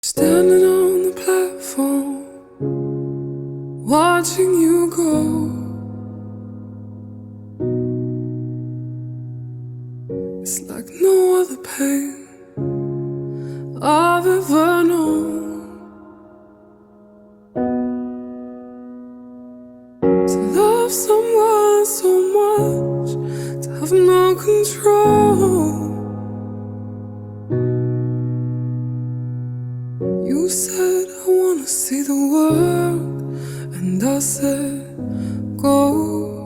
Standing on the platform, watching you go. It's like no other pain I've ever known. To love someone so much, to have no control. You said I wanna see the world, and I said go.